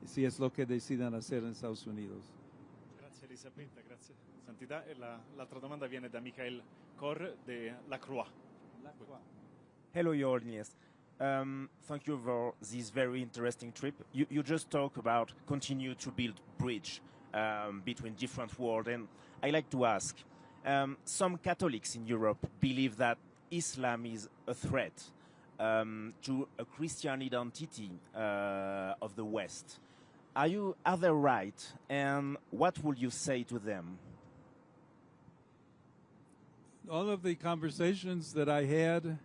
si es lo que decidan hacer en Estados Unidos. Grazie Elisabetta, grazie Santità. E l'altra domanda viene da Michael Cor de La Croix. Hello, Your Holiness. Thank you for this very interesting trip. You just talk about continue to build bridge between different worlds, and I like to ask, some Catholics in Europe believe that Islam is a threat to a Christian identity of the West. Are they right? And what would you say to them? All of the conversations that I had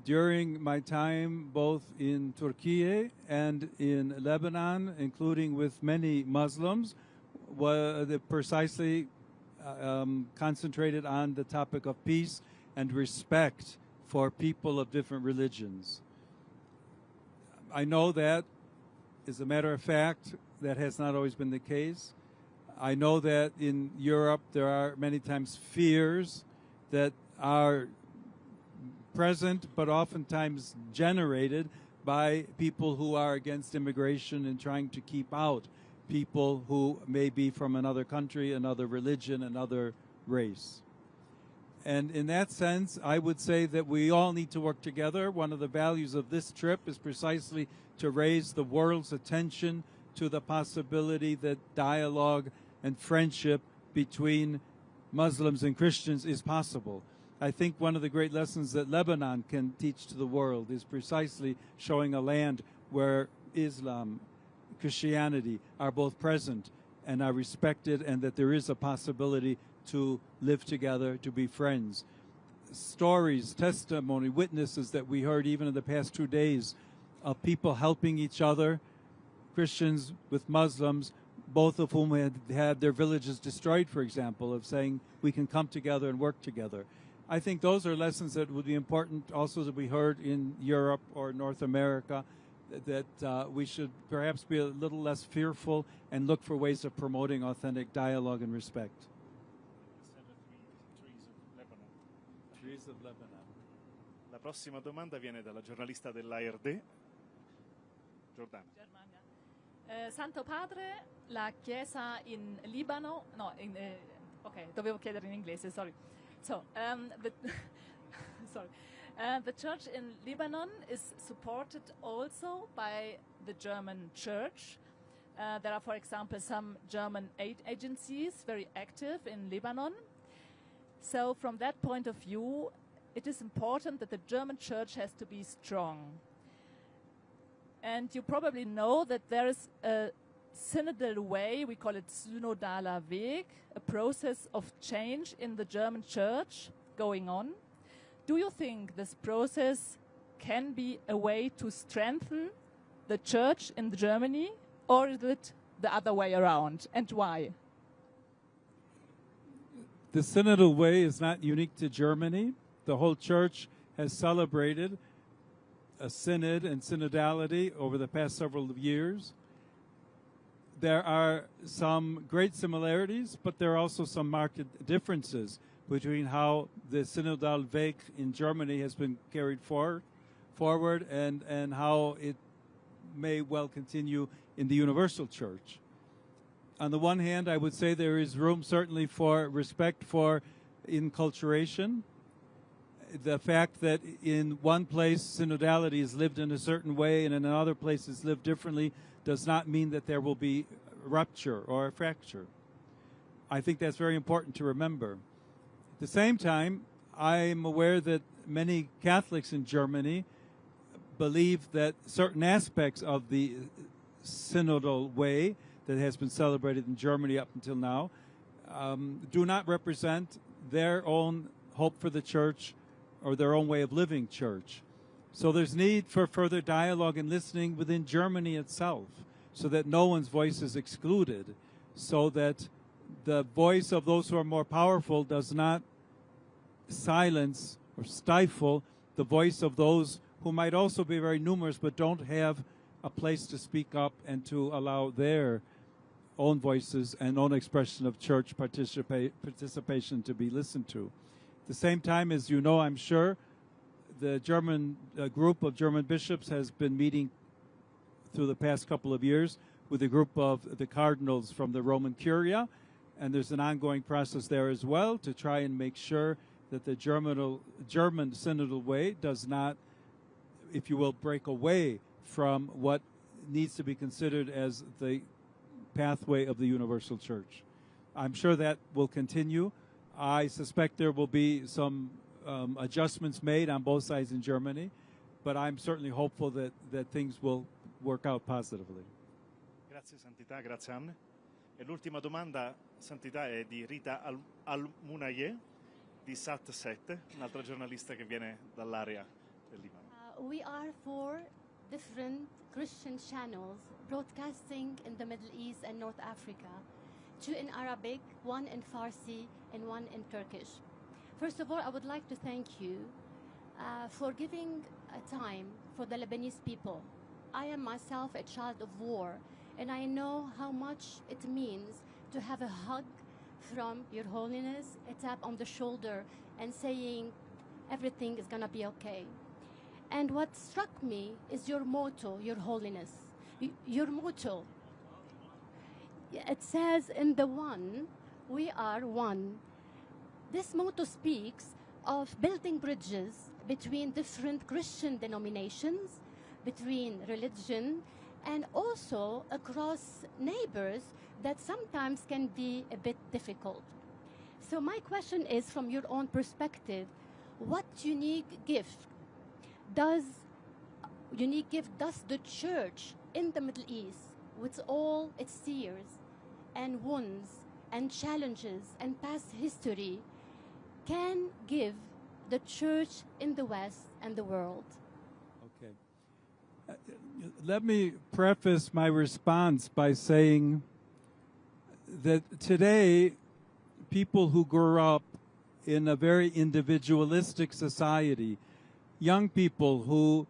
during my time both in Turkey and in Lebanon, including with many Muslims, were precisely concentrated on the topic of peace and respect for people of different religions. I know that, as a matter of fact, that has not always been the case. I know that in Europe there are many times fears that are present but oftentimes generated by people who are against immigration and trying to keep out people who may be from another country, another religion, another race. And in that sense, I would say that we all need to work together. One of the values of this trip is precisely to raise the world's attention to the possibility that dialogue and friendship between Muslims and Christians is possible. I think one of the great lessons that Lebanon can teach to the world is precisely showing a land where Islam, Christianity are both present and are respected, and that there is a possibility to live together, to be friends. Stories, testimony, witnesses that we heard even in the past 2 days of people helping each other, Christians with Muslims, both of whom had their villages destroyed, for example, of saying we can come together and work together. I think those are lessons that would be important also that we heard in Europe or North America, that we should perhaps be a little less fearful and look for ways of promoting authentic dialogue and respect. Trees of Lebanon. La prossima domanda viene dalla giornalista dell'ARD, Giordana. Santo Padre, la Chiesa in Libano, ok, dovevo chiedere in inglese, sorry. So, the church in Lebanon is supported also by the German church. There are, for example, some German aid agencies very active in Lebanon. So from that point of view, it is important that the German church has to be strong. And you probably know that there is a synodal way, we call it synodaler Weg, a process of change in the German church going on. Do you think this process can be a way to strengthen the church in Germany, or is it the other way around, and why? The synodal way is not unique to Germany. The whole church has celebrated a synod and synodality over the past several years. There are some great similarities, but there are also some marked differences between how the synodal Weg in Germany has been carried forward and how it may well continue in the universal church. On the one hand, I would say there is room certainly for respect for enculturation. The fact that in one place synodality is lived in a certain way and in another place is lived differently does not mean that there will be rupture or a fracture. I think that's very important to remember. At the same time, I'm aware that many Catholics in Germany believe that certain aspects of the synodal way that has been celebrated in Germany up until now do not represent their own hope for the church or their own way of living church. So there's need for further dialogue and listening within Germany itself so that no one's voice is excluded, so that the voice of those who are more powerful does not silence or stifle the voice of those who might also be very numerous but don't have a place to speak up and to allow their own voices and own expression of church participation to be listened to. At the same time, as you know, I'm sure, the German group of German bishops has been meeting through the past couple of years with a group of the cardinals from the Roman Curia, and there's an ongoing process there as well to try and make sure that the German synodal way does not, if you will, break away from what needs to be considered as the pathway of the universal church. I'm sure that will continue. I suspect there will be some adjustments made on both sides in Germany, but I'm certainly hopeful that things will work out positively. Grazie Santità, grazie Anne. E l'ultima domanda, Santità, è di Rita Al-Munaye di Sat7, un'altra giornalista che viene dall'area del Libano. We are 4 different Christian channels broadcasting in the Middle East and North Africa, 2 in Arabic, 1 in Farsi, and 1 in Turkish. First of all, I would like to thank you for giving a time for the Lebanese people. I am myself a child of war, and I know how much it means to have a hug from Your Holiness, a tap on the shoulder, and saying everything is gonna be okay. And what struck me is your motto, Your Holiness. Your motto. It says in the one, we are one. This motto speaks of building bridges between different Christian denominations, between religion, and also across neighbors that sometimes can be a bit difficult. So my question is, from your own perspective, what unique gift does the church in the Middle East, with all its tears and wounds and challenges and past history, can give the church in the West and the world? Okay. Let me preface my response by saying that today, people who grew up in a very individualistic society, young people who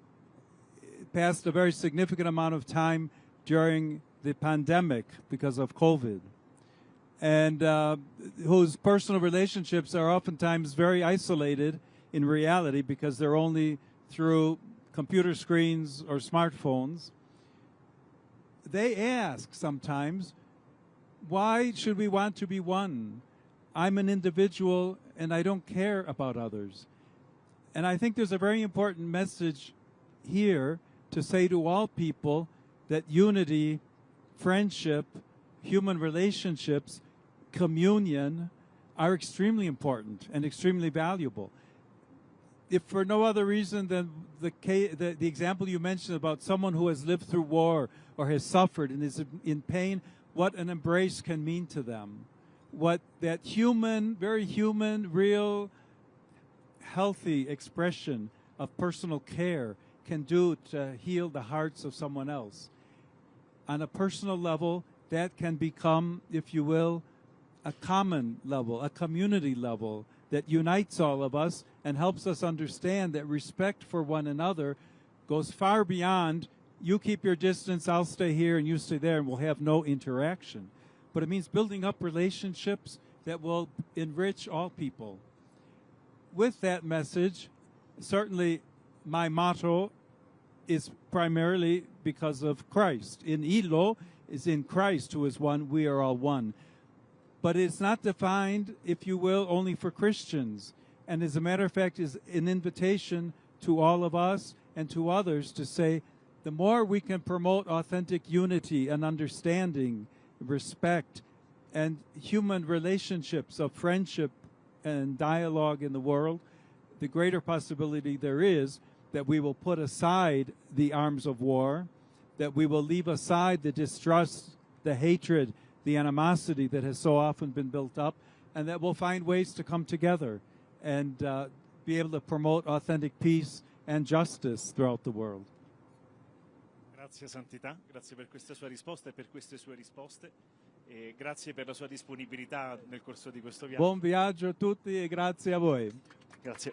passed a very significant amount of time during the pandemic because of COVID, and whose personal relationships are oftentimes very isolated in reality because they're only through computer screens or smartphones. They ask sometimes, why should we want to be one? I'm an individual and I don't care about others. And I think there's a very important message here to say to all people that unity, friendship, human relationships, communion are extremely important and extremely valuable. If for no other reason than the example you mentioned about someone who has lived through war or has suffered and is in pain, what an embrace can mean to them. What that human, very human, real, healthy expression of personal care can do to heal the hearts of someone else. On a personal level, that can become, if you will, a common level, a community level that unites all of us and helps us understand that respect for one another goes far beyond, you keep your distance, I'll stay here and you stay there, and we'll have no interaction. But it means building up relationships that will enrich all people. With that message, certainly my motto is primarily because of Christ. In Ilo is in Christ, who is one, we are all one. But it's not defined, if you will, only for Christians. And as a matter of fact, is an invitation to all of us and to others to say, the more we can promote authentic unity and understanding, respect, and human relationships of friendship and dialogue in the world, the greater possibility there is that we will put aside the arms of war, that we will leave aside the distrust, the hatred, the animosity that has so often been built up, and that we'll find ways to come together and be able to promote authentic peace and justice throughout the world. Grazie Santità, grazie per queste sue risposte e per queste sue risposte. E grazie per la sua disponibilità nel corso di questo viaggio. Buon viaggio a tutti e grazie a voi. Grazie.